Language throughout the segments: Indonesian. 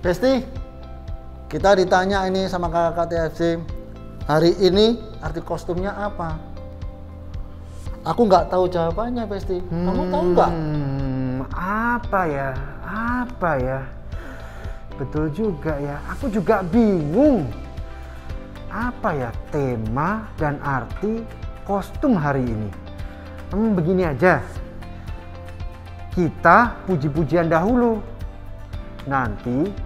Besti, kita ditanya ini sama kakak TFC, hari ini arti kostumnya apa? Aku nggak tahu jawabannya, Besti. Kamu tahu nggak? Apa ya? Betul juga ya, aku juga bingung. Apa ya tema dan arti kostum hari ini? Begini aja, kita puji-pujian dahulu. Nanti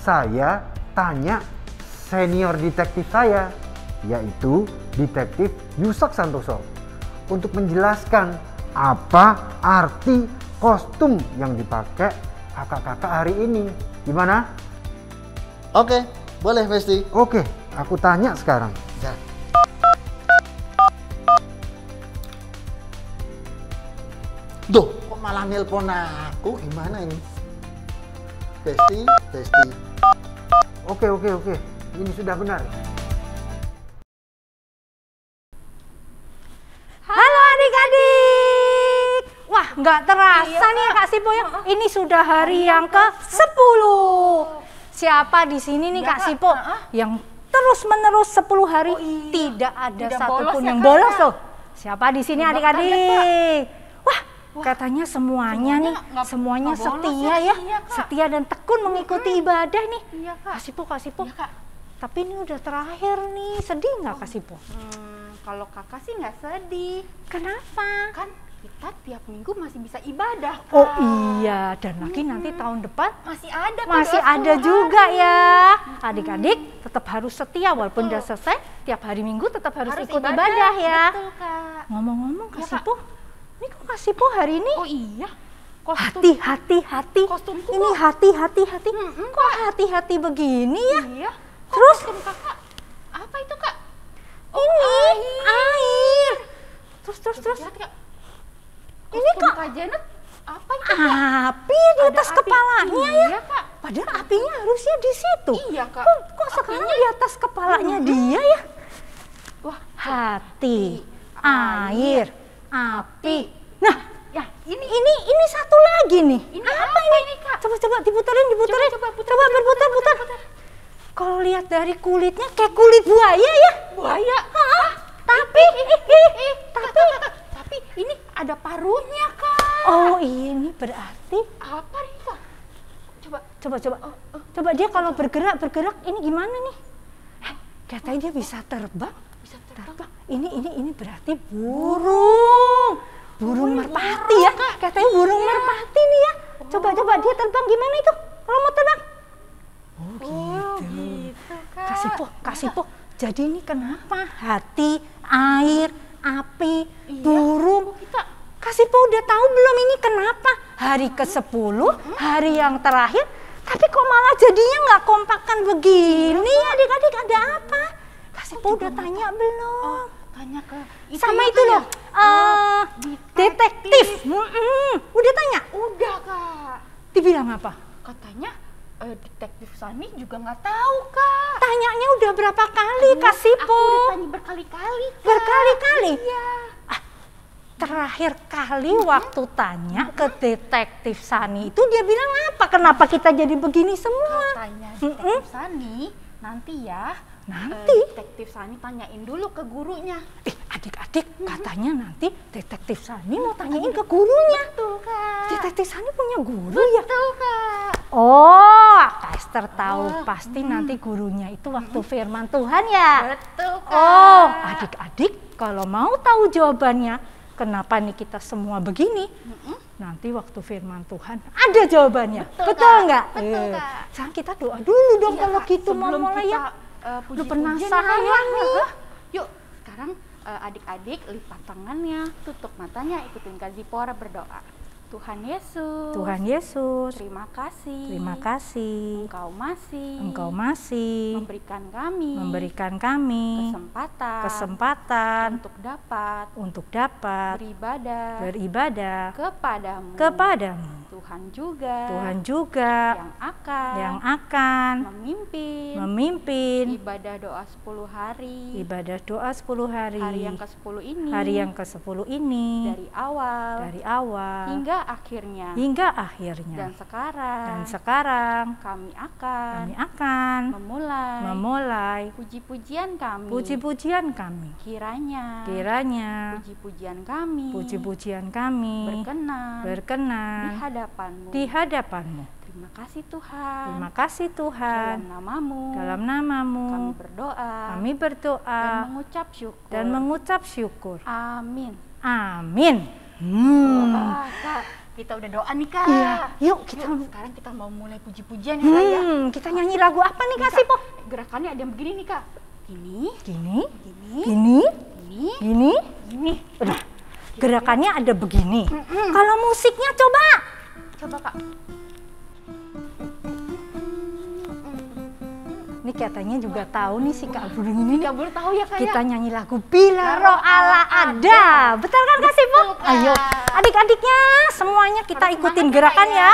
saya tanya senior detektif saya, yaitu detektif Yusak Santoso, untuk menjelaskan apa arti kostum yang dipakai kakak-kakak hari ini. Gimana? Oke, boleh Besti. Oke, aku tanya sekarang. Ya. Duh, kok malah nelpon aku? Gimana ini? Besti. Oke. Ini sudah benar. Halo adik-adik. Wah, nggak terasa nih Kak Sipo ya. Ini sudah hari yang ke-10. Siapa di sini nih Kak Sipo yang terus-menerus 10 hari tidak ada satupun yang bolos loh. Siapa di sini adik-adik? Katanya semuanya nih, semuanya setia ya, setia dan tekun mengikuti ibadah nih. Iya, Kak. Kak Sipo. Iya, Kak. Tapi ini udah terakhir nih, sedih nggak Kak Sipo? Kalau kakak sih nggak sedih, Kenapa? kan kita tiap minggu masih bisa ibadah. Kak. Oh iya, dan lagi nanti tahun depan Masih ada. Kak, masih doa ada 10 juga hari. ya. Adik-adik tetap harus setia walaupun udah selesai, tiap hari Minggu tetap harus ikut ibadah ya. Betul, Kak. Ngomong-ngomong Kak Iya, Kak. Sipo, ini kok Kak Sipo hari ini Oh iya. Kostum. hati. Kostumku Ini kok. hati. Mm-mm, Kok hati-hati begini ya? Iya. Kok Terus? kostum kakak apa itu, Kak? Ini air. Terus. Lihat, Kak. Ini Kostum kok Kak Janet apa itu, Kak? api di Ada atas api. kepalanya ya? Iya, Kak. Padahal apinya harusnya di situ. Iya, Kak. Kok sekarang di atas kepalanya dia ya? Wah, Hati, air, api. Nah, ya ini ini satu lagi nih. Ini apa ini, Kak? Coba diputerin. Coba Berputar. Kalau lihat dari kulitnya kayak kulit buaya ya. buaya. Tapi Tapi ini ada paruhnya, Kak. oh ini berarti Apa nih, Kak? Coba. coba dia kalau bergerak ini gimana nih? Katanya dia bisa terbang. Bisa terbang. Ini berarti burung merpati ya. Katanya burung merpati nih ya. Coba dia terbang gimana itu? Kalau mau terbang? Oh, gitu, Kak. Kak Sipo. Jadi ini kenapa hati, air, api, burung? Kita Kak Sipo udah tahu belum ini kenapa? Hari ke-10, hari yang terakhir, tapi kok malah jadinya nggak kompakan begini? Adik-adik ada apa? Kak Sipo udah tanya belum? tanya ke Sama ya, itu Kak, loh, detektif. Udah tanya? Udah, Kak. Dibilang apa? Katanya detektif Sani juga nggak tahu, Kak. Tanyanya udah berapa kali Kak Aku Sipo? udah tanya berkali-kali, Kak. Berkali-kali? Iya. Terakhir kali waktu tanya ke detektif Sani itu dia bilang apa? Kenapa kita jadi begini semua? Katanya detektif Sani nanti ya. Nanti? Detektif Sani tanyain dulu ke gurunya. Adik-adik katanya nanti detektif Sani mau tanyain ke gurunya. Betul, Kak. Detektif Sani punya guru ya? Betul, Kak. Oh, Kak Esther tahu pasti nanti gurunya itu waktu firman Tuhan ya? Betul, Kak. Oh, adik-adik kalau mau tahu jawabannya, kenapa nih kita semua begini? Nanti waktu firman Tuhan ada jawabannya. Betul Kak. nggak? Betul, Kak. Sekarang kita doa dulu dong Iya, kalau Kak. gitu mau Sebelum mulai kita, ya. puji-pujian penasaran ya, Kak, nih. Yuk, sekarang adik-adik lipat tangannya, tutup matanya, ikutin Kak Zipora berdoa. Tuhan Yesus. Tuhan Yesus, Terima kasih. terima kasih. Engkau masih memberikan kami kesempatan untuk dapat beribadah kepadamu. Tuhan juga yang akan memimpin ibadah doa 10 hari. Hari yang ke-10 ini Hari yang ke-10 ini dari awal dari awal hingga akhirnya. hingga akhirnya. Dan sekarang kami kami akan akan memulai puji-pujian kami. Kiranya puji-pujian kami berkenan di hadapanmu. di Terima kasih Tuhan. Terima kasih Tuhan. Dalam namamu. Kami berdoa dan mengucap syukur. Amin. Amin. Wah, Kak, kita udah doa nih Kak. Iya, yuk kita sekarang kita mau mulai puji-pujian ya Kak ya. Kita nyanyi lagu apa nih Kak Sipo? Gerakannya ada yang begini nih Kak. Gini. Aduh, gerakannya ada begini. Kalau musiknya coba Kak. Ini katanya juga tahu nih si Kak Burung ini. Kak Burung tahu ya Kak. Kita nyanyi lagu Bila Roh Allah Ada. Betul kan Kak Sipo? Ayo, adik-adiknya semuanya kita harus ikutin semangat gerakan ya.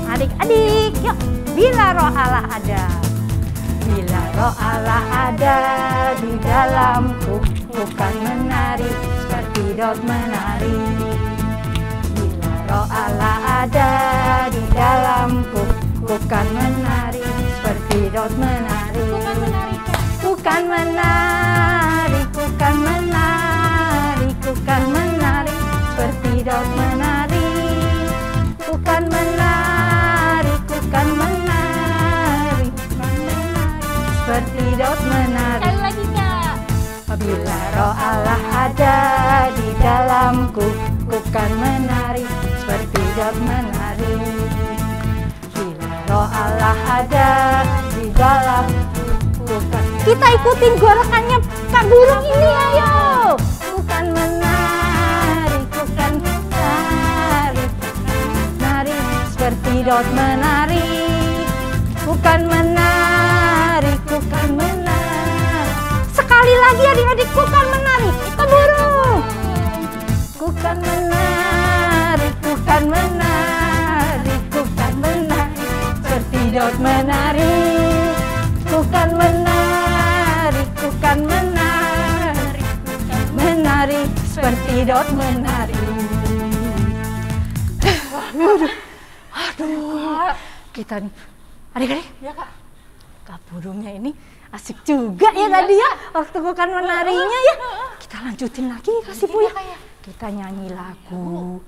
Adik-adik, yuk. Bila Roh Allah ada. Bila Roh Allah ada di dalamku, bukan menari seperti daud menari. Bila Roh Allah ada di dalamku, bukan menari seperti daud menari. Bukan menari seperti daud menari. Bukan menari seperti daud menari. Sekali lagi Kak. Bila Roh Allah ada di dalamku, bukan menari seperti daud menari. Bila Roh Allah ada di dalamku, bukan. Kita ikutin gerakannya Kak Burung ini, ayo. Bukan menari seperti daud menari. Bukan menari. Sekali lagi adik-adik, bukan menari. Kak Burung. Bukan menari seperti daud menari. Bukan menari seperti daud menari. Aduh, kita nih, adik-adik, Ya Kak. Kak Burungnya ini asik juga ya tadi ya, waktu bukan menarinya ya. Kita lanjutin lagi Kak Sipo ya. Kita nyanyi lagu.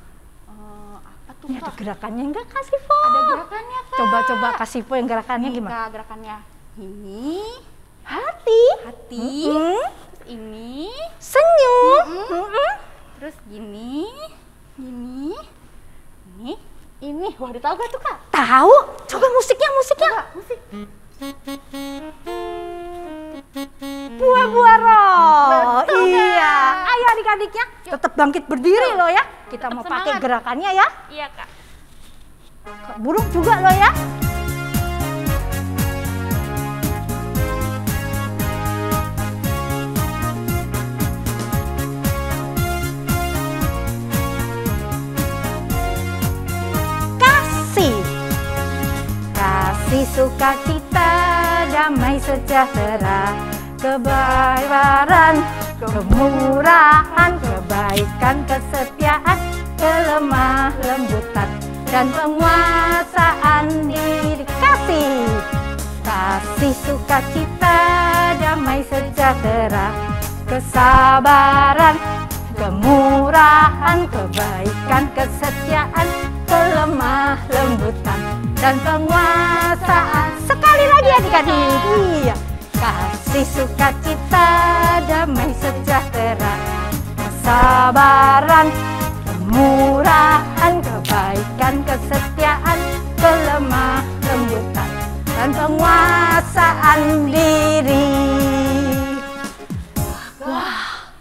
Apa tuh Ini ada Kak? gerakannya enggak Kak Sipo? Ada gerakannya Kak. Coba Kak Sipo yang gerakannya Nih, gimana? Kak, gerakannya. Ini Hati. hati. Mm-mm. Terus ini. Senyum. Terus gini. Ini. Wah, udah tahu gak tuh Kak? Tahu? Coba musiknya. Musik. Buah-buah roh. Betul, Iya. Kak. Ayo adik-adiknya, tetap bangkit berdiri loh ya. Kita Tetap mau pakai semangat. gerakannya ya. Iya Kak. Kak Burung juga loh ya. Kasih sukacita, damai sejahtera, kebahagiaan, kemurahan, kebaikan, kesetiaan, kelemah lembutan, dan penguasaan diri. Kasih sukacita, damai sejahtera, kesabaran, kemurahan, kebaikan, kesetiaan, kelemah lembutan, dan penguasaan. Sekali lagi adik-adik. Iya. Kasih sukacita, damai sejahtera, kesabaran, kemurahan, kebaikan, kesetiaan, kelemah lembutan, dan penguasaan diri. Wah,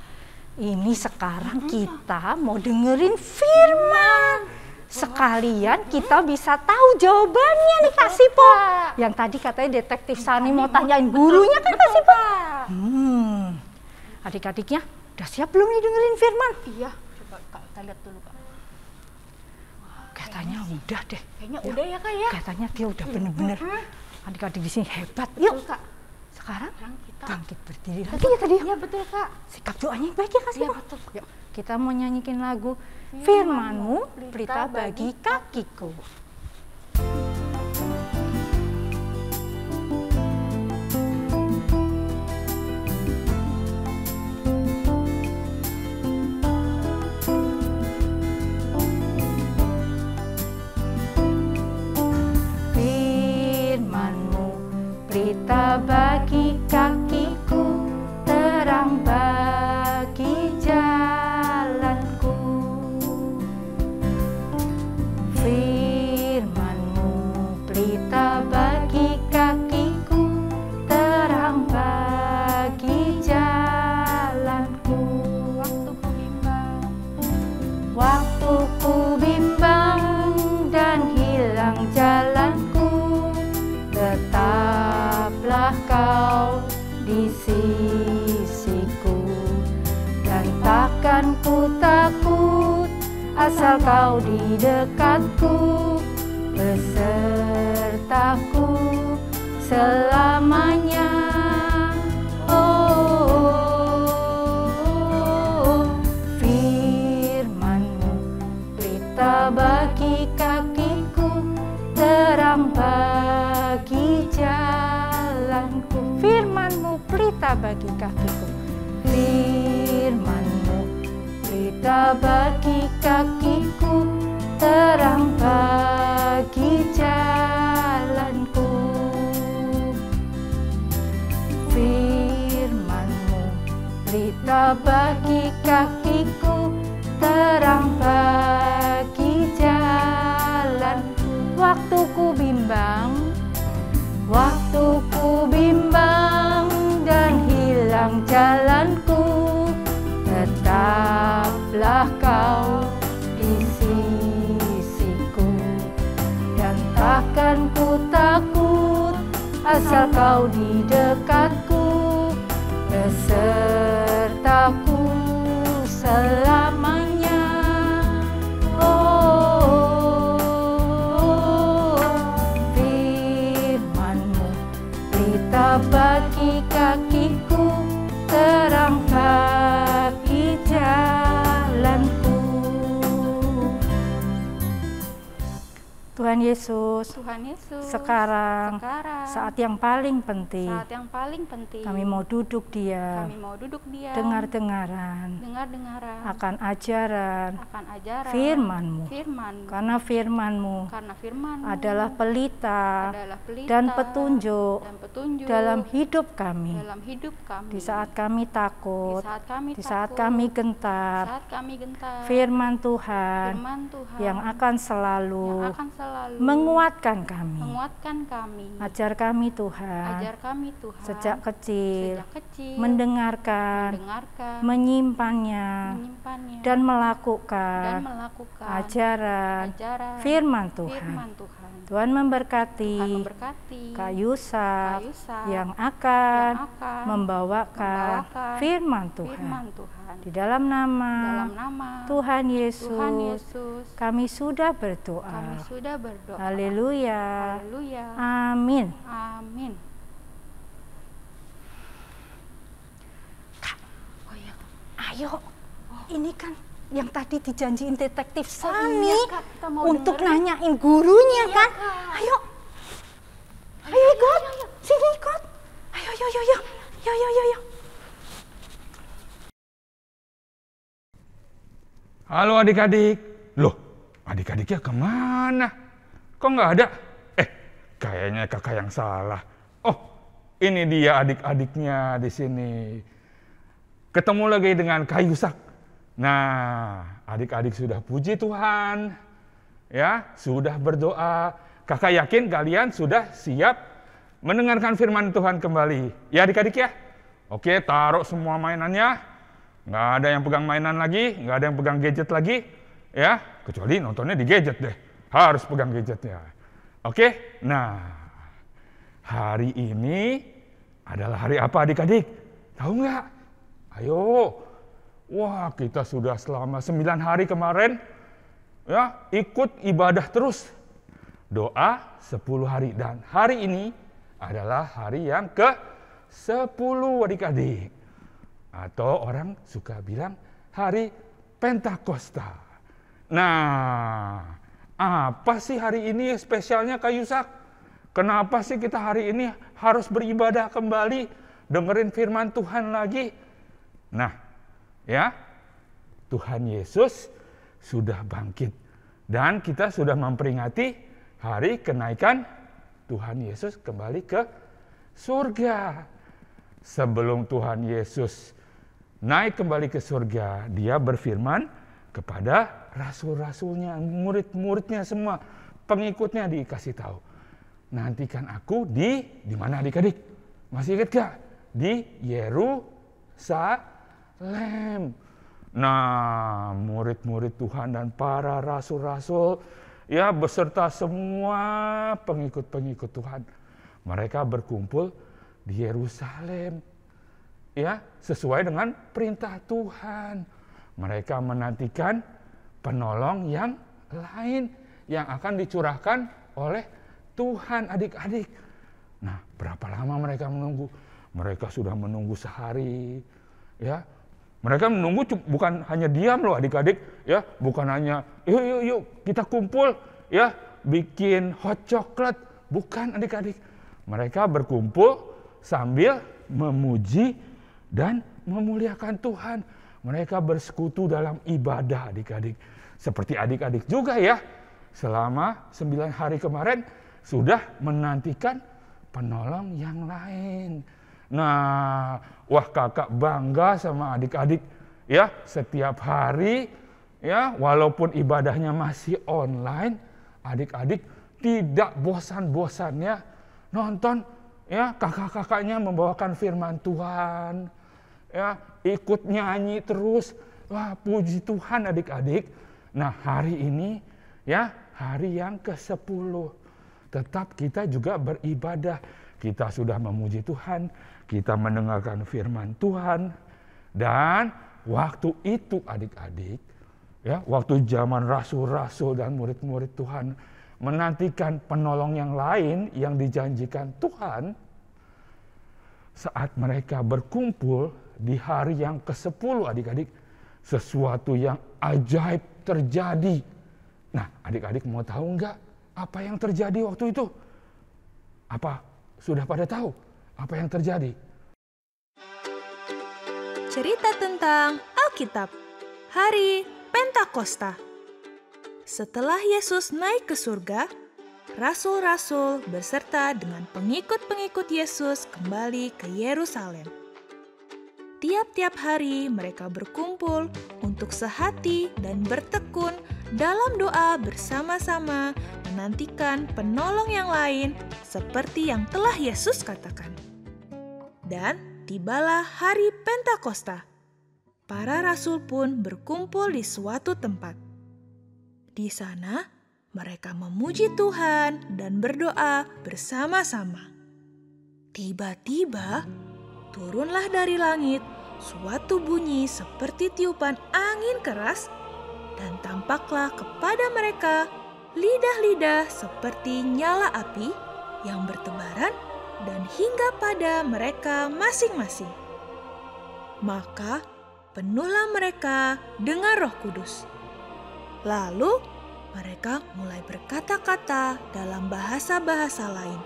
ini sekarang kita mau dengerin firman. Sekalian kita bisa tahu jawabannya nih Kak Sipo. Yang tadi katanya detektif Sani mau tanyain gurunya kan Kak Sipo. Adik-adiknya udah siap belum nih dengerin firman? Iya. Coba Kak, kita lihat dulu Kak. Katanya udah deh. Kayaknya udah ya Kak ya. Katanya dia udah bener-bener. Adik-adik di sini hebat. Yuk Betul, Kak. sekarang Sekarang kita bangkit berdiri. berdiri lagi ya tadi. Iya betul Kak. Sikap doanya yang baik ya Kak Iya Sipo. betul. Yuk, kita mau nyanyikin lagu Firman-Mu pelita bagi kakiku. Firman-Mu pelita bagi kakiku, terang bagi jalanku. Firman-Mu pelita bagi kakiku, terang bagi jalanku. Waktu ku bimbang dan hilang jalanku, tetaplah Kau di sisiku, dan takkan ku takut asal Kau di dekatku, besertaku selamanya. Oh, Firman-Mu pelita bagi kakiku, terang bagi jalanku. Firman-Mu pelita bagi kakiku. Firman-Mu pelita bagi kakiku, terang bagi jalanku. Firman-Mu pelita bagi kakiku, terang bagi jalanku. Waktu ku bimbang dan hilang jalanku, tetaplah Kau di sisiku, dan takkan ku takut asal Kau di dekatku, besertaku selamanya. Oh, Firman-Mu pelita bagi kakiku, terang bagi jalanku. Tuhan Yesus, Tuhan Yesus, sekarang saat yang paling penting, kami mau duduk diam, dengar-dengaran akan ajaran Firman-Mu, karena Firman-Mu adalah pelita dan petunjuk dalam hidup kami. Di saat kami takut, di saat kami gentar, Firman Tuhan yang akan selalu menguatkan kami. Ajar kami Tuhan, sejak kecil, mendengarkan, menyimpannya, dan melakukan ajaran Firman Tuhan. Tuhan memberkati Kak Yusa yang akan membawakan Firman Tuhan. Di dalam nama Tuhan Yesus, kami sudah berdoa. Haleluya. Amin. Kak, ayo, ini kan yang tadi dijanjiin detektif Sani untuk nanyain gurunya kan. Ayo ikut, sini ikut. Ayo. Halo adik-adik. Loh, adik-adiknya kemana? Kok nggak ada? Kayaknya kakak yang salah. Oh, ini dia adik-adiknya di sini. Ketemu lagi dengan Kak Yusak. Nah, adik-adik sudah puji Tuhan. Ya, sudah berdoa. Kakak yakin kalian sudah siap mendengarkan firman Tuhan kembali. Ya adik-adik ya? Oke, taruh semua mainannya. Nggak ada yang pegang mainan lagi, nggak ada yang pegang gadget lagi. Ya, kecuali nontonnya di gadget deh. Harus pegang gadgetnya. Oke, nah hari ini adalah hari apa adik-adik? Tahu nggak? Ayo. Wah, kita sudah selama 9 hari kemarin ya ikut ibadah terus. Doa 10 hari dan hari ini adalah hari yang ke-10 adik-adik. Atau orang suka bilang hari Pentakosta. Nah, apa sih hari ini spesialnya Kak Yusak? Kenapa sih kita hari ini harus beribadah kembali, dengerin firman Tuhan lagi? Nah, ya, Tuhan Yesus sudah bangkit. Dan kita sudah memperingati hari kenaikan Tuhan Yesus kembali ke surga. Sebelum Tuhan Yesus naik kembali ke surga, dia berfirman kepada rasul-rasulnya, murid-muridnya semua, pengikutnya dikasih tahu. Nantikan aku di mana adik-adik? Masih ingat gak? Di Yerusalem. Nah, murid-murid Tuhan dan para rasul-rasul, ya beserta semua pengikut-pengikut Tuhan, mereka berkumpul di Yerusalem, ya sesuai dengan perintah Tuhan. Mereka menantikan penolong yang lain yang akan dicurahkan oleh Tuhan adik-adik. Nah, berapa lama mereka menunggu? Mereka sudah menunggu sehari, ya. Mereka menunggu bukan hanya diam loh adik-adik, ya, bukan hanya yuk kita kumpul, ya, bikin hot coklat, bukan adik-adik. Mereka berkumpul sambil memuji dan memuliakan Tuhan. Mereka bersekutu dalam ibadah adik-adik. Seperti adik-adik juga ya, selama 9 hari kemarin sudah menantikan penolong yang lain. Nah, wah kakak bangga sama adik-adik ya, setiap hari ya, walaupun ibadahnya masih online, adik-adik tidak bosan-bosannya nonton ya, kakak-kakaknya membawakan firman Tuhan ya, ikut nyanyi terus. Wah, puji Tuhan adik-adik. Nah, hari ini ya, hari yang ke-10, tetap kita juga beribadah. Kita sudah memuji Tuhan, kita mendengarkan firman Tuhan, dan waktu itu adik-adik, ya, waktu zaman rasul-rasul dan murid-murid Tuhan menantikan penolong yang lain yang dijanjikan Tuhan, saat mereka berkumpul di hari yang ke-10 adik-adik, sesuatu yang ajaib terjadi. Nah, adik-adik mau tahu nggak apa yang terjadi waktu itu? Apa sudah pada tahu apa yang terjadi? Cerita tentang Alkitab, Hari Pentakosta. Setelah Yesus naik ke surga, rasul-rasul beserta dengan pengikut-pengikut Yesus kembali ke Yerusalem. Tiap-tiap hari mereka berkumpul untuk sehati dan bertekun dalam doa bersama-sama menantikan penolong yang lain seperti yang telah Yesus katakan. Dan tibalah hari Pentakosta. Para rasul pun berkumpul di suatu tempat. Di sana mereka memuji Tuhan dan berdoa bersama-sama. Tiba-tiba turunlah dari langit suatu bunyi seperti tiupan angin keras, dan tampaklah kepada mereka lidah-lidah seperti nyala api yang bertebaran dan hingga pada mereka masing-masing. Maka penuhlah mereka dengan Roh Kudus. Lalu mereka mulai berkata-kata dalam bahasa-bahasa lain,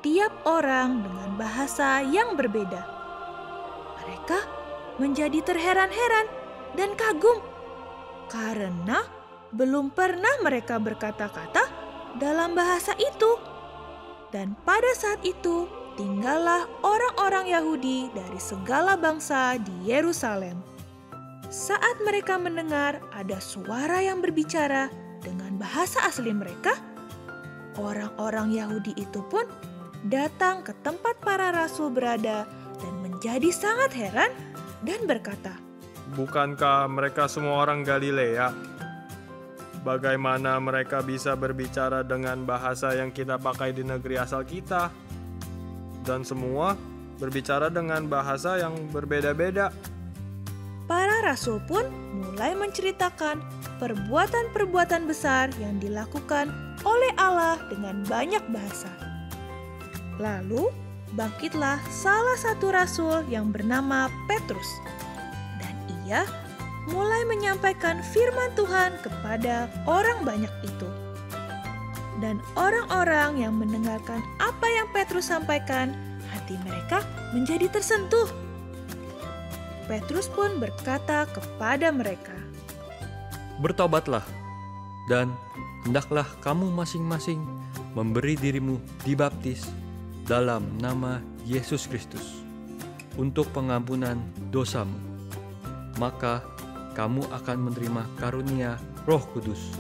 tiap orang dengan bahasa yang berbeda. Mereka menjadi terheran-heran dan kagum, karena belum pernah mereka berkata-kata dalam bahasa itu. Dan pada saat itu tinggallah orang-orang Yahudi dari segala bangsa di Yerusalem. Saat mereka mendengar ada suara yang berbicara dengan bahasa asli mereka, orang-orang Yahudi itu pun datang ke tempat para rasul berada dan menjadi sangat heran dan berkata, "Bukankah mereka semua orang Galilea? Bagaimana mereka bisa berbicara dengan bahasa yang kita pakai di negeri asal kita? Dan semua berbicara dengan bahasa yang berbeda-beda." Para rasul pun mulai menceritakan perbuatan-perbuatan besar yang dilakukan oleh Allah dengan banyak bahasa. Lalu bangkitlah salah satu rasul yang bernama Petrus. Dan ia mulai menyampaikan firman Tuhan kepada orang banyak itu. Dan orang-orang yang mendengarkan apa yang Petrus sampaikan, hati mereka menjadi tersentuh. Petrus pun berkata kepada mereka, "Bertobatlah, dan hendaklah kamu masing-masing memberi dirimu dibaptis dalam nama Yesus Kristus untuk pengampunan dosamu. Maka kamu akan menerima karunia Roh Kudus."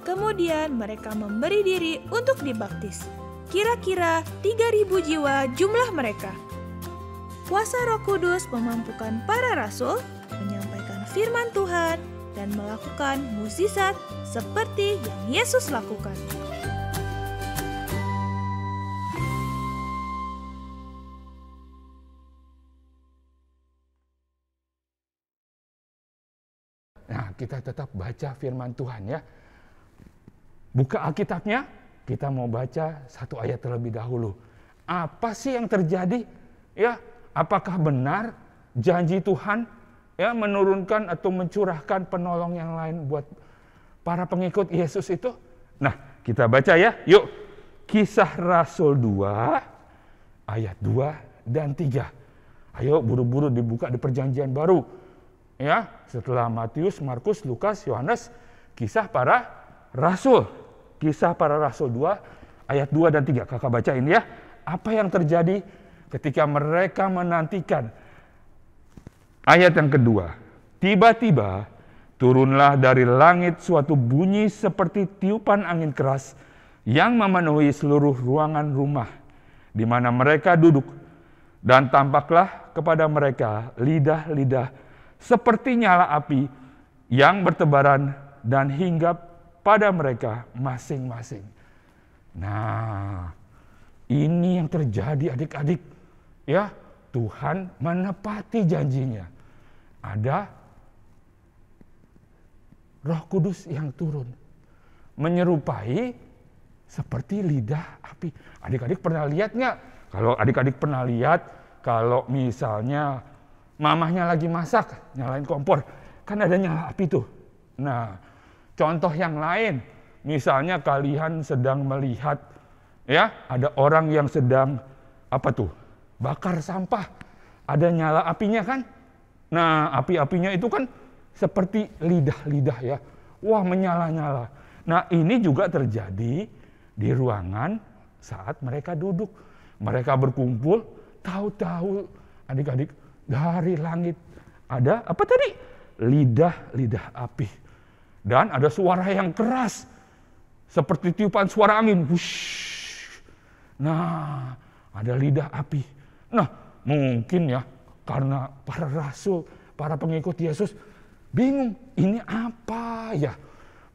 Kemudian mereka memberi diri untuk dibaptis. Kira-kira 3.000 jiwa jumlah mereka. Kuasa Roh Kudus memampukan para rasul menyampaikan firman Tuhan dan melakukan mukjizat seperti yang Yesus lakukan. Nah, kita tetap baca firman Tuhan ya. Buka Alkitabnya, kita mau baca satu ayat terlebih dahulu. Apa sih yang terjadi? Ya, apakah benar janji Tuhan ya menurunkan atau mencurahkan penolong yang lain buat para pengikut Yesus itu? Nah, kita baca ya. Yuk. Kisah Rasul 2 ayat 2 dan 3. Ayo buru-buru dibuka di Perjanjian Baru. Ya, setelah Matius, Markus, Lukas, Yohanes, Kisah Para Rasul. Kisah Para Rasul 2 ayat 2 dan 3. Kakak bacain ya. Apa yang terjadi ketika mereka menantikan? Ayat yang kedua. Tiba-tiba turunlah dari langit suatu bunyi seperti tiupan angin keras yang memenuhi seluruh ruangan rumah di mana mereka duduk. Dan tampaklah kepada mereka lidah-lidah seperti nyala api yang bertebaran dan hinggap pada mereka masing-masing. Nah, ini yang terjadi adik-adik. Ya, Tuhan menepati janjinya. Ada Roh Kudus yang turun. Menyerupai seperti lidah api. Adik-adik pernah lihat nggak? Kalau adik-adik pernah lihat, kalau misalnya mamahnya lagi masak, nyalain kompor, kan ada nyala api tuh. Nah, contoh yang lain, misalnya kalian sedang melihat, ya, ada orang yang sedang apa tuh, bakar sampah, ada nyala apinya kan? Nah, api-apinya itu kan seperti lidah-lidah ya, wah menyala-nyala. Nah, ini juga terjadi di ruangan saat mereka duduk, mereka berkumpul, tahu-tahu adik-adik dari langit ada apa tadi? Lidah-lidah api. Dan ada suara yang keras, seperti tiupan suara angin. Wush. Nah, ada lidah api. Nah, mungkin ya, karena para rasul, para pengikut Yesus, bingung, ini apa ya?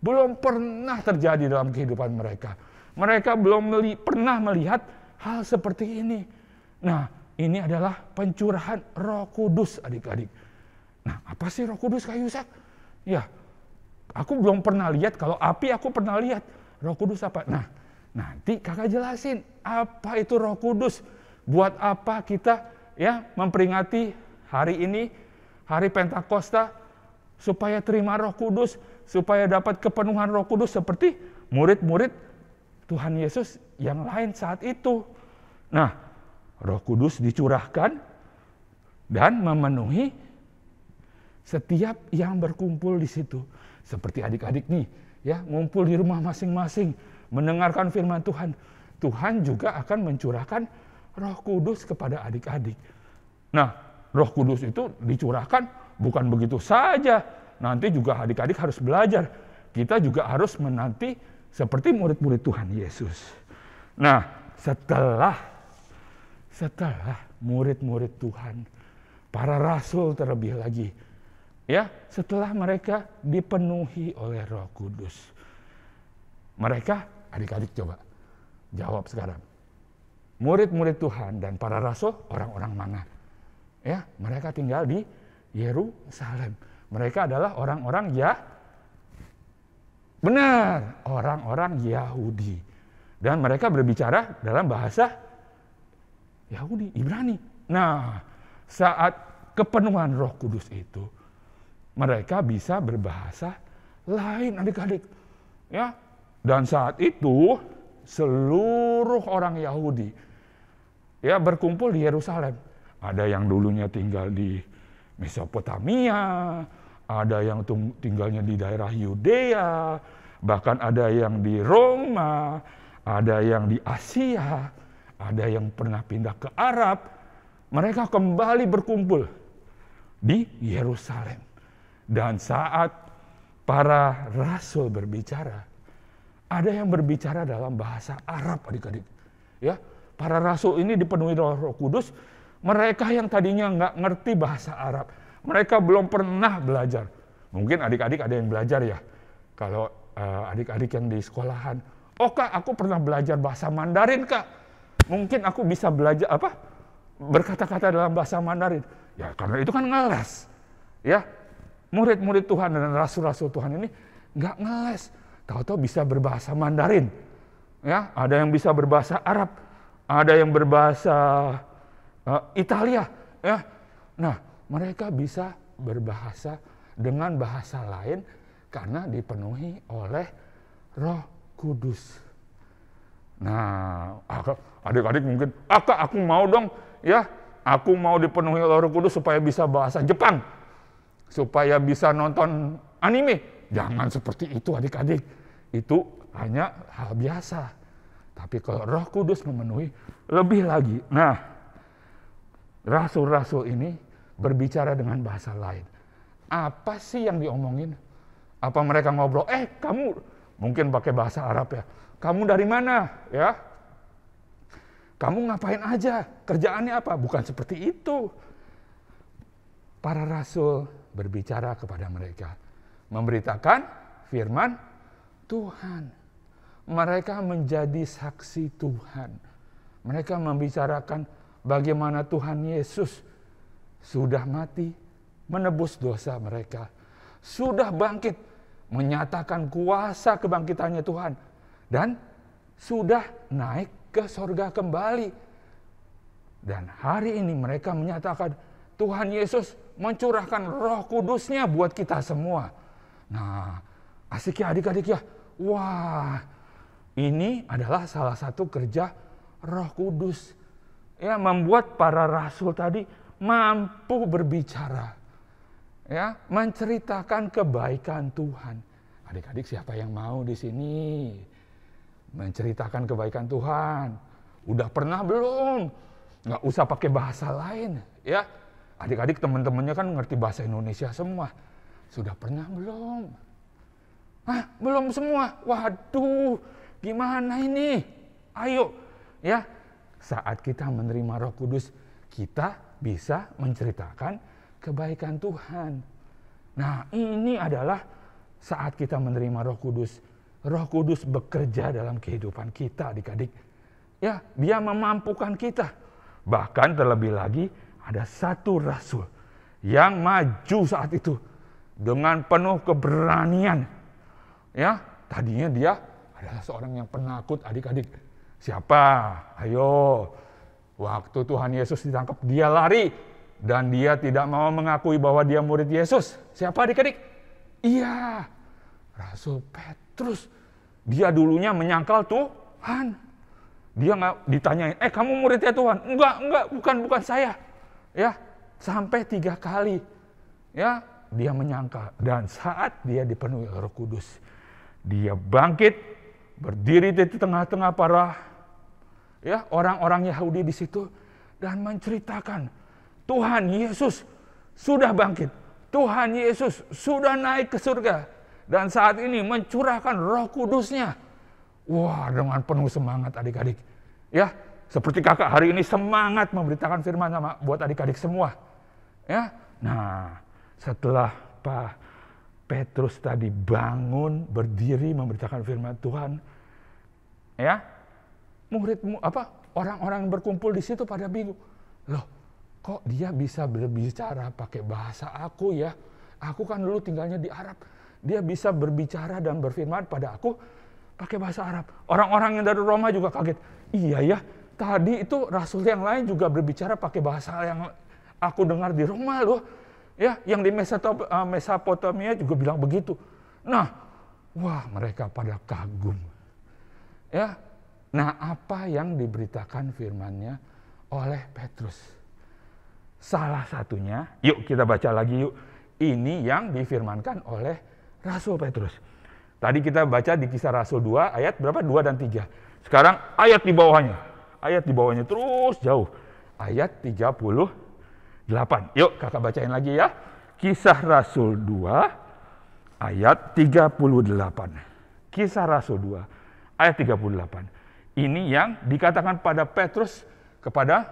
Belum pernah terjadi dalam kehidupan mereka. Mereka belum pernah melihat hal seperti ini. Nah, ini adalah pencurahan Roh Kudus, adik-adik. Nah, apa sih Roh Kudus, Kak Yusak? Ya, aku belum pernah lihat. Kalau api aku pernah lihat. Roh Kudus apa? Nah, nanti kakak jelasin apa itu Roh Kudus. Buat apa kita ya memperingati hari ini, hari Pentakosta, supaya terima Roh Kudus, supaya dapat kepenuhan Roh Kudus seperti murid-murid Tuhan Yesus yang lain saat itu. Nah, Roh Kudus dicurahkan dan memenuhi setiap yang berkumpul di situ. Seperti adik-adik nih, ya, ngumpul di rumah masing-masing, mendengarkan firman Tuhan. Tuhan juga akan mencurahkan Roh Kudus kepada adik-adik. Nah, Roh Kudus itu dicurahkan bukan begitu saja. Nanti juga adik-adik harus belajar. Kita juga harus menanti seperti murid-murid Tuhan Yesus. Nah, setelah murid-murid Tuhan, para rasul terlebih lagi, ya, setelah mereka dipenuhi oleh Roh Kudus, mereka, adik-adik coba jawab sekarang. Murid-murid Tuhan dan para rasul orang-orang mana? Ya, mereka tinggal di Yerusalem. Mereka adalah orang-orang orang-orang Yahudi. Dan mereka berbicara dalam bahasa Yahudi, Ibrani. Nah, saat kepenuhan Roh Kudus itu, mereka bisa berbahasa lain, adik-adik. Ya, dan saat itu seluruh orang Yahudi ya berkumpul di Yerusalem. Ada yang dulunya tinggal di Mesopotamia, ada yang tinggalnya di daerah Yudea, bahkan ada yang di Roma, ada yang di Asia, ada yang pernah pindah ke Arab. Mereka kembali berkumpul di Yerusalem. Dan saat para rasul berbicara, ada yang berbicara dalam bahasa Arab, adik-adik. Ya, para rasul ini dipenuhi Roh Kudus. Mereka yang tadinya nggak ngerti bahasa Arab, mereka belum pernah belajar. Mungkin adik-adik ada yang belajar ya. Kalau adik-adik yang di sekolahan, oh kak, aku pernah belajar bahasa Mandarin kak. Mungkin aku bisa belajar berkata-kata dalam bahasa Mandarin. Ya karena itu kan ngeles. Ya, murid-murid Tuhan dan rasul-rasul Tuhan ini nggak ngeles. Tahu-tahu bisa berbahasa Mandarin. Ya, ada yang bisa berbahasa Arab, ada yang berbahasa Italia. Ya, nah mereka bisa berbahasa dengan bahasa lain karena dipenuhi oleh Roh Kudus. Nah, adik-adik mungkin, kak aku mau dong, ya, aku mau dipenuhi oleh Roh Kudus supaya bisa bahasa Jepang, supaya bisa nonton anime. Jangan seperti itu adik-adik, itu hanya hal biasa. Tapi kalau Roh Kudus memenuhi, lebih lagi. Nah, rasul-rasul ini berbicara dengan bahasa lain. Apa sih yang diomongin? Apa mereka ngobrol, kamu mungkin pakai bahasa Arab ya, kamu dari mana ya? Kamu ngapain aja? Kerjaannya apa? Bukan seperti itu. Para rasul berbicara kepada mereka, memberitakan firman Tuhan. Mereka menjadi saksi Tuhan. Mereka membicarakan bagaimana Tuhan Yesus sudah mati, menebus dosa mereka. Sudah bangkit, menyatakan kuasa kebangkitannya Tuhan. Dan sudah naik ke sorga kembali. Dan hari ini mereka menyatakan Tuhan Yesus mencurahkan Roh Kudus-Nya buat kita semua. Nah, asik ya adik-adik ya. Wah, ini adalah salah satu kerja Roh Kudus. Ya, membuat para rasul tadi mampu berbicara. Ya, menceritakan kebaikan Tuhan. Adik-adik siapa yang mau di sini menceritakan kebaikan Tuhan? Udah pernah belum? Nggak usah pakai bahasa lain, ya. Adik-adik teman-temannya kan ngerti bahasa Indonesia semua. Sudah pernah belum? Belum semua. Waduh, gimana ini? Ayo, ya. Saat kita menerima Roh Kudus, kita bisa menceritakan kebaikan Tuhan. Nah, ini adalah saat kita menerima Roh Kudus. Roh Kudus bekerja dalam kehidupan kita, adik-adik. Ya, dia memampukan kita. Bahkan terlebih lagi, ada satu rasul yang maju saat itu dengan penuh keberanian. Ya, tadinya dia adalah seorang yang penakut, adik-adik. Siapa? Ayo. Waktu Tuhan Yesus ditangkap, dia lari. Dan dia tidak mau mengakui bahwa dia murid Yesus. Siapa adik-adik? Iya, Rasul Petrus. Dia dulunya menyangkal Tuhan. Dia nggak ditanyain, kamu muridnya Tuhan? Enggak, bukan saya. Ya, sampai 3 kali. Ya, dia menyangkal. Dan saat dia dipenuhi Roh Kudus, dia bangkit, berdiri di tengah-tengah para orang-orang Yahudi di situ dan menceritakan Tuhan Yesus sudah bangkit. Tuhan Yesus sudah naik ke surga. Dan saat ini mencurahkan Roh Kudus-Nya. Wah, dengan penuh semangat adik-adik. Ya, seperti kakak hari ini semangat memberitakan firman sama buat adik-adik semua. Ya, nah setelah Pak Petrus tadi bangun, berdiri memberitakan firman Tuhan. Ya, orang-orang yang berkumpul di situ pada bingung. Loh, kok dia bisa berbicara pakai bahasa aku ya? Aku kan dulu tinggalnya di Arab. Dia bisa berbicara dan berfirman pada aku pakai bahasa Arab. Orang-orang yang dari Roma juga kaget. Iya ya, tadi itu rasul yang lain juga berbicara pakai bahasa yang aku dengar di Roma loh. Ya, yang di Mesopotamia juga bilang begitu. Nah, wah mereka pada kagum. Ya, nah apa yang diberitakan firman-Nya oleh Petrus? Salah satunya, yuk kita baca lagi yuk. Ini yang difirmankan oleh Rasul Petrus. Tadi kita baca di Kisah Rasul 2 ayat berapa? 2 dan 3. Sekarang ayat di bawahnya. Ayat di bawahnya terus jauh. Ayat 38. Yuk kakak bacain lagi ya. Kisah Rasul 2 ayat 38. Kisah Rasul 2 ayat 38. Ini yang dikatakan pada Petrus kepada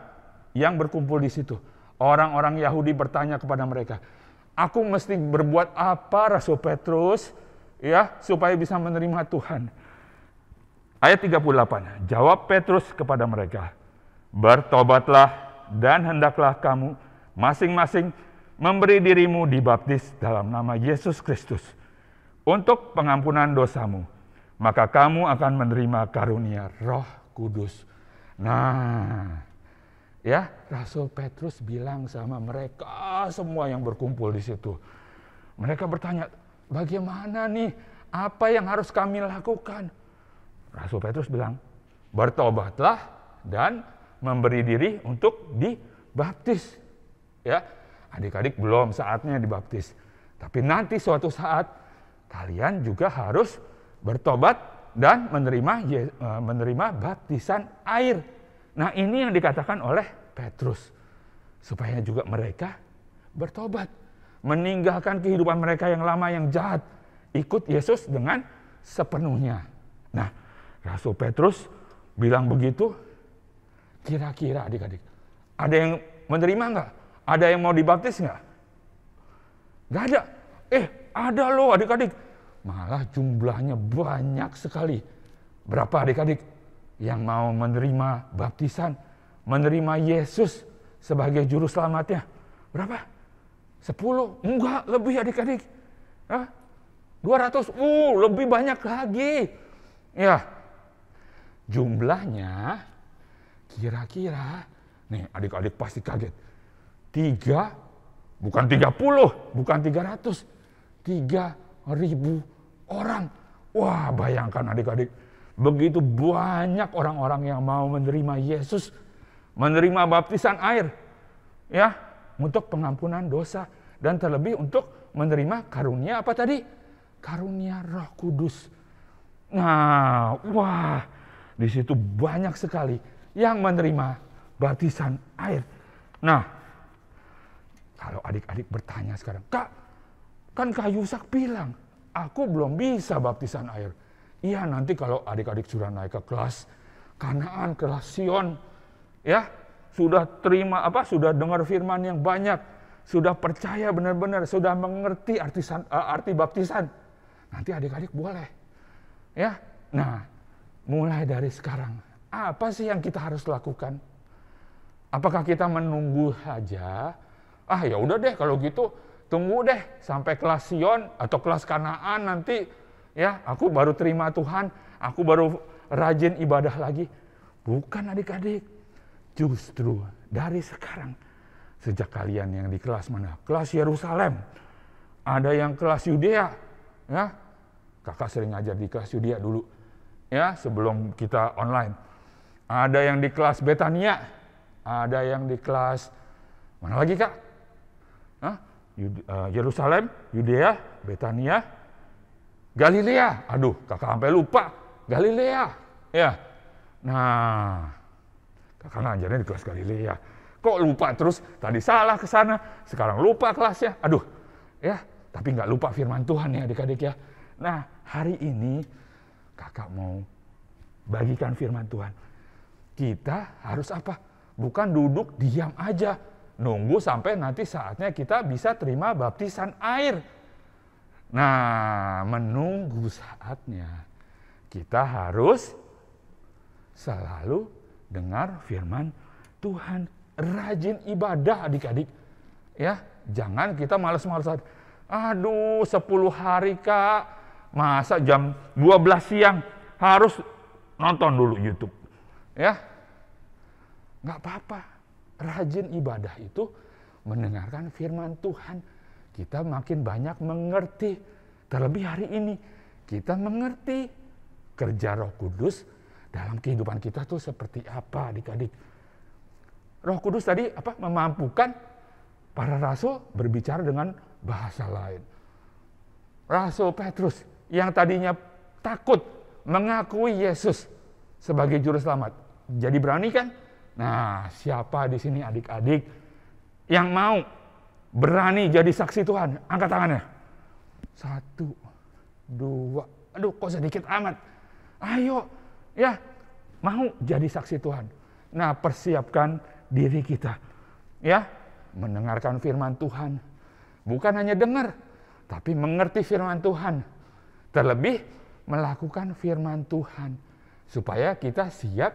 yang berkumpul di situ. Orang-orang Yahudi bertanya kepada mereka, aku mesti berbuat apa Rasul Petrus ya supaya bisa menerima Tuhan? Ayat 38. Jawab Petrus kepada mereka, bertobatlah dan hendaklah kamu masing-masing memberi dirimu dibaptis dalam nama Yesus Kristus untuk pengampunan dosamu. Maka kamu akan menerima karunia Roh Kudus. Nah, ya, Rasul Petrus bilang sama mereka semua yang berkumpul di situ. Mereka bertanya, bagaimana nih? Apa yang harus kami lakukan? Rasul Petrus bilang, bertobatlah dan memberi diri untuk dibaptis. Ya, adik-adik belum saatnya dibaptis. Tapi nanti suatu saat kalian juga harus bertobat dan menerima baptisan air. Nah, ini yang dikatakan oleh Petrus, supaya juga mereka bertobat, meninggalkan kehidupan mereka yang lama yang jahat, ikut Yesus dengan sepenuhnya. Nah, Rasul Petrus bilang begitu, kira-kira adik-adik, ada yang menerima nggak? Ada yang mau dibaptis nggak? Nggak ada. Ada loh adik-adik. Malah jumlahnya banyak sekali. Berapa adik-adik yang mau menerima baptisan, menerima Yesus sebagai juru selamatnya? Berapa? 10? Enggak, lebih adik-adik. 200? Lebih banyak lagi. Ya, jumlahnya kira-kira, nih adik-adik pasti kaget. 3, bukan 30, bukan 300, 3.000 orang. Wah, bayangkan adik-adik. Begitu banyak orang-orang yang mau menerima Yesus, menerima baptisan air, ya, untuk pengampunan dosa dan terlebih untuk menerima karunia apa tadi? Karunia Roh Kudus. Nah, wah, di situ banyak sekali yang menerima baptisan air. Nah, kalau adik-adik bertanya sekarang, Kak, kan Kak Yusak bilang, aku belum bisa baptisan air. Iya, nanti kalau adik-adik sudah naik ke kelas Kanaan, kelas Sion, ya, sudah sudah dengar firman yang banyak, sudah percaya benar-benar, sudah mengerti arti baptisan. Nanti adik-adik boleh. Ya. Nah, mulai dari sekarang, apa sih yang kita harus lakukan? Apakah kita menunggu saja? Ya udah deh kalau gitu, tunggu deh sampai kelas Sion atau kelas Kanaan nanti, ya, aku baru terima Tuhan, aku baru rajin ibadah lagi. Bukan adik-adik. Justru dari sekarang, sejak kalian yang di kelas mana? Kelas Yerusalem. Ada yang kelas Yudea, ya. Kakak sering ngajar di kelas Yudea dulu, ya, sebelum kita online. Ada yang di kelas Betania, ada yang di kelas mana lagi, Kak? Yerusalem, Yudea, Betania, Galilea. Aduh, kakak sampai lupa. Galilea, ya. Nah, kakak ngajarnya di kelas Galilea. Kok lupa terus? Tadi salah ke sana, sekarang lupa kelasnya. Aduh, ya. Tapi nggak lupa firman Tuhan ya adik-adik ya. Nah, hari ini kakak mau bagikan firman Tuhan. Kita harus apa? Bukan duduk diam aja. Nunggu sampai nanti saatnya kita bisa terima baptisan air. Nah, menunggu saatnya kita harus selalu dengar firman Tuhan, rajin ibadah adik-adik. Ya, jangan kita malas-malasan. Aduh, 10 hari Kak, masa jam 12 siang harus nonton dulu YouTube. Ya. nggak apa-apa. Rajin ibadah itu mendengarkan firman Tuhan. Kita makin banyak mengerti. Terlebih hari ini, kita mengerti kerja Roh Kudus dalam kehidupan kita tuh seperti apa, adik-adik. Roh Kudus tadi memampukan para rasul berbicara dengan bahasa lain. Rasul Petrus yang tadinya takut mengakui Yesus sebagai juru selamat, jadi berani kan? Nah, siapa di sini adik-adik yang mau berani jadi saksi Tuhan? Angkat tangannya. 1, 2, aduh kok sedikit amat. Ayo, ya, mau jadi saksi Tuhan. Nah, persiapkan diri kita, ya, mendengarkan firman Tuhan. Bukan hanya dengar, tapi mengerti firman Tuhan. Terlebih melakukan firman Tuhan. Supaya kita siap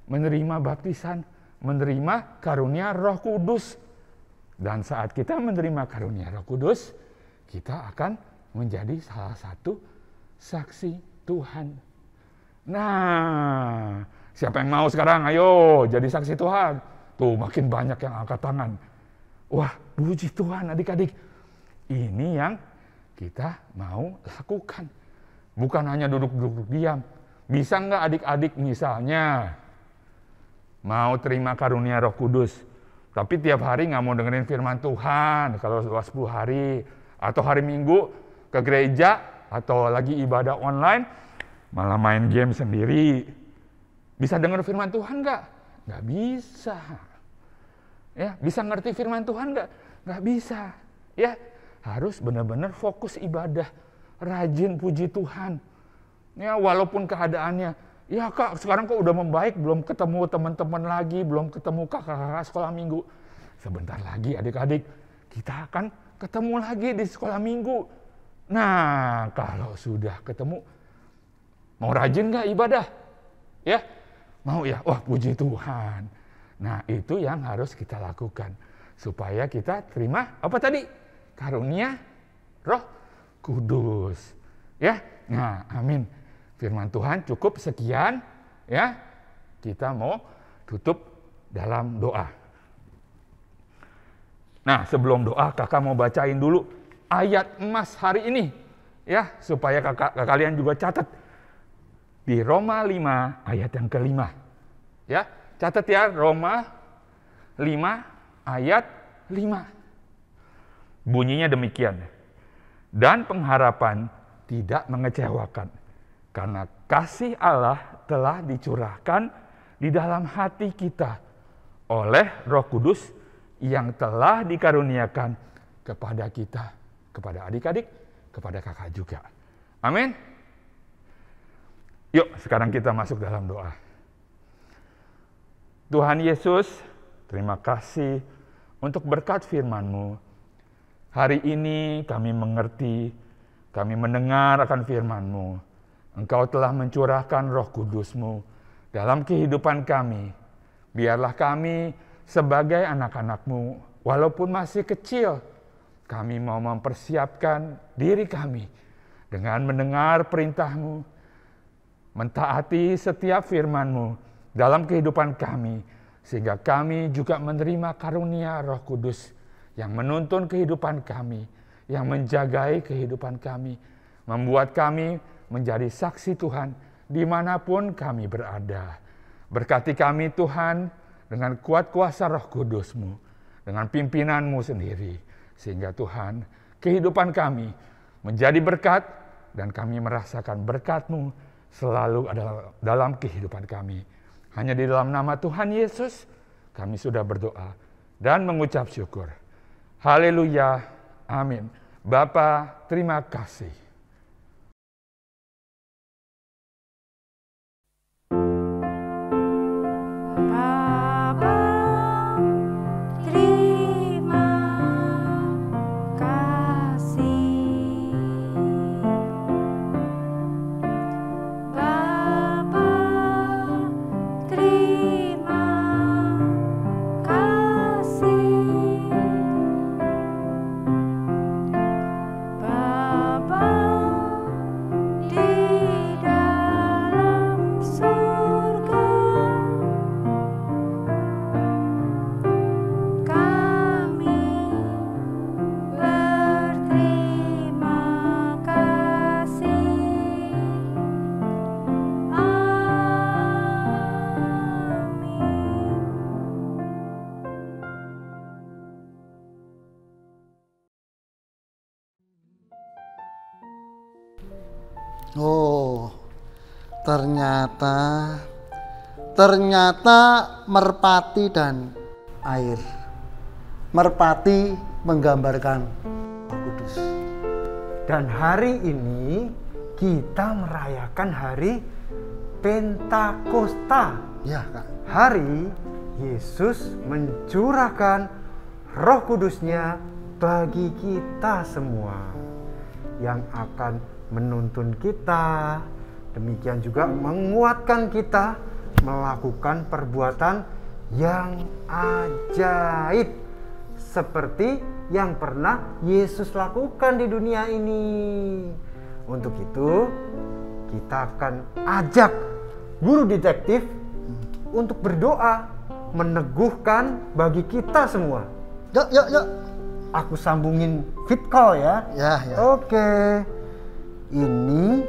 menerima baptisan, menerima karunia Roh Kudus. Dan saat kita menerima karunia Roh Kudus, kita akan menjadi salah satu saksi Tuhan. Nah, siapa yang mau sekarang? Ayo jadi saksi Tuhan. Tuh makin banyak yang angkat tangan. Wah, puji Tuhan adik-adik. Ini yang kita mau lakukan. Bukan hanya duduk-duduk diam. Bisa nggak adik-adik misalnya mau terima karunia Roh Kudus, tapi tiap hari nggak mau dengerin firman Tuhan, kalau 10 hari, atau hari Minggu ke gereja, atau lagi ibadah online, malah main game sendiri. Bisa dengar firman Tuhan nggak? Nggak bisa. Ya, bisa ngerti firman Tuhan nggak? Nggak bisa. Ya, harus benar-benar fokus ibadah, rajin puji Tuhan. Ya, walaupun keadaannya, ya kak sekarang kok udah membaik, belum ketemu teman-teman lagi, belum ketemu kakak-kakak sekolah minggu. Sebentar lagi adik-adik, kita akan ketemu lagi di sekolah minggu. Nah, kalau sudah ketemu, mau rajin nggak ibadah? Ya, mau ya? Wah, puji Tuhan. Nah, itu yang harus kita lakukan. Supaya kita terima, apa tadi? Karunia Roh Kudus. Ya, nah amin. Firman Tuhan cukup sekian. Ya, kita mau tutup dalam doa. Nah, sebelum doa, kakak mau bacain dulu ayat emas hari ini, ya, supaya kalian juga catat di Roma 5 ayat yang ke-5. Ya, catat ya, Roma 5 ayat 5. Bunyinya demikian. Dan pengharapan tidak mengecewakan, karena kasih Allah telah dicurahkan di dalam hati kita oleh Roh Kudus yang telah dikaruniakan kepada kita, kepada adik-adik, kepada kakak juga. Amin. Yuk, sekarang kita masuk dalam doa. Tuhan Yesus, terima kasih untuk berkat firman-Mu. Hari ini kami mengerti, kami mendengar akan firman-Mu. Engkau telah mencurahkan Roh Kudus-Mu dalam kehidupan kami. Biarlah kami sebagai anak-anak-Mu, walaupun masih kecil, kami mau mempersiapkan diri kami dengan mendengar perintah-Mu, mentaati setiap firman-Mu dalam kehidupan kami, sehingga kami juga menerima karunia Roh Kudus yang menuntun kehidupan kami, yang menjagai kehidupan kami, membuat kami menjadi saksi Tuhan dimanapun kami berada. Berkati kami Tuhan dengan kuat kuasa Roh Kudus-Mu, dengan pimpinan-Mu sendiri, sehingga Tuhan, kehidupan kami menjadi berkat, dan kami merasakan berkat-Mu selalu ada dalam kehidupan kami. Hanya di dalam nama Tuhan Yesus, kami sudah berdoa dan mengucap syukur. Haleluya, amin. Bapa, terima kasih. Bapa Oh, ternyata merpati dan air. Merpati menggambarkan Roh Kudus. Dan hari ini kita merayakan hari Pentakosta. Ya, Kak. Hari Yesus mencurahkan Roh Kudusnya bagi kita semua, yang akan menuntun kita, demikian juga menguatkan kita melakukan perbuatan yang ajaib seperti yang pernah Yesus lakukan di dunia ini. Untuk itu kita akan ajak guru detektif untuk berdoa meneguhkan bagi kita semua. Yuk. Aku sambungin fit call ya. Ya. Oke. Ini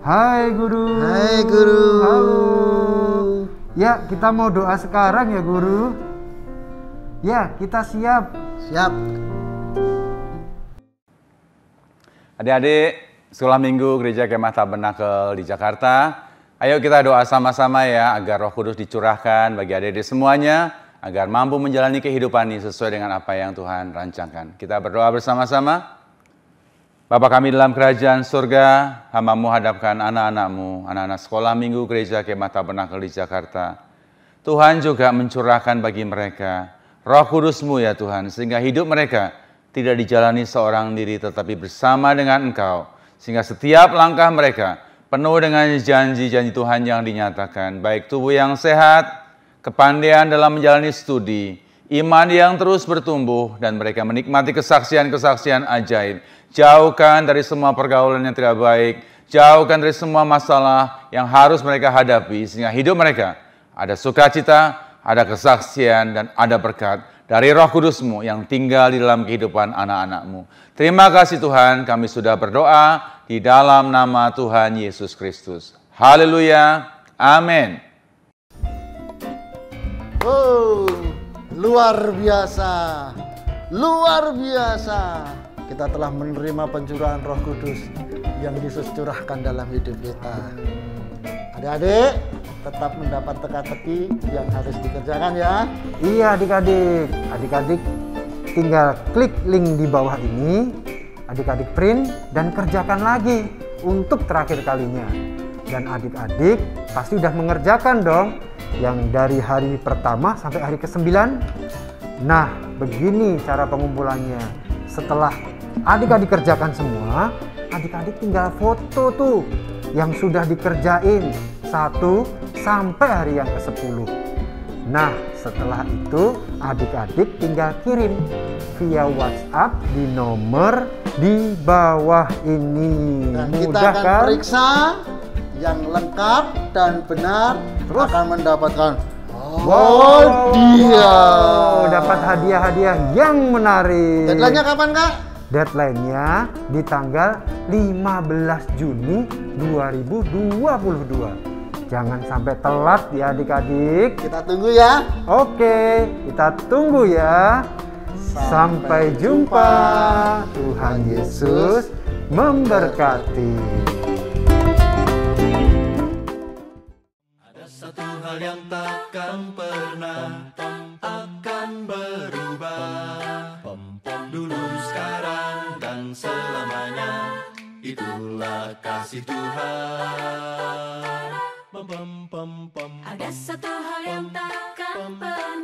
Hai guru. Hai guru. Halo. Ya, kita mau doa sekarang ya guru. Ya, kita siap. Siap. Adik-adik, sekolah minggu Gereja Kemah Tabernakel di Jakarta. Ayo kita doa sama-sama ya, agar Roh Kudus dicurahkan bagi adik-adik semuanya, agar mampu menjalani kehidupan ini sesuai dengan apa yang Tuhan rancangkan. Kita berdoa bersama-sama. Bapa kami dalam kerajaan surga, hamba-Mu hadapkan anak-anak-Mu, anak-anak sekolah minggu Gereja Kemah Tabernakel di Jakarta. Tuhan juga mencurahkan bagi mereka Roh Kudus-Mu ya Tuhan, sehingga hidup mereka tidak dijalani seorang diri tetapi bersama dengan Engkau, sehingga setiap langkah mereka penuh dengan janji-janji Tuhan yang dinyatakan, baik tubuh yang sehat, kepandaian dalam menjalani studi, iman yang terus bertumbuh, dan mereka menikmati kesaksian-kesaksian ajaib. Jauhkan dari semua pergaulan yang tidak baik, jauhkan dari semua masalah yang harus mereka hadapi, sehingga hidup mereka ada sukacita, ada kesaksian, dan ada berkat dari Roh Kudus-Mu yang tinggal di dalam kehidupan anak-anak-Mu. Terima kasih Tuhan, kami sudah berdoa di dalam nama Tuhan Yesus Kristus. Haleluya, amin. Oh, luar biasa. Luar biasa. Kita telah menerima pencurahan Roh Kudus yang Yesus curahkan dalam hidup kita. Adik-adik, tetap mendapat teka-teki yang harus dikerjakan ya. Iya adik-adik. Adik-adik tinggal klik link di bawah ini. Adik-adik print dan kerjakan lagi untuk terakhir kalinya. Dan adik-adik pasti udah mengerjakan dong yang dari hari pertama sampai hari ke-9. Nah, begini cara pengumpulannya. Setelah adik-adik kerjakan semua, adik-adik tinggal foto tuh yang sudah dikerjain 1 sampai hari yang ke-10. Nah, setelah itu adik-adik tinggal kirim via WhatsApp di nomor di bawah ini. Dan kita Mudah akan kan? periksa yang lengkap dan benar. Terus akan mendapatkan dapat hadiah-hadiah yang menarik. Deadline-nya kapan, Kak? Deadline-nya di tanggal 15 Juni 2022. Jangan sampai telat ya adik-adik. Kita tunggu ya. Oke, kita tunggu ya. Sampai jumpa. Tuhan Yesus memberkati. Ada satu hal yang takkan pernah akan berubah. Dulu, sekarang, dan selamanya. Itulah kasih Tuhan. Ada satu hal yang takkan pernah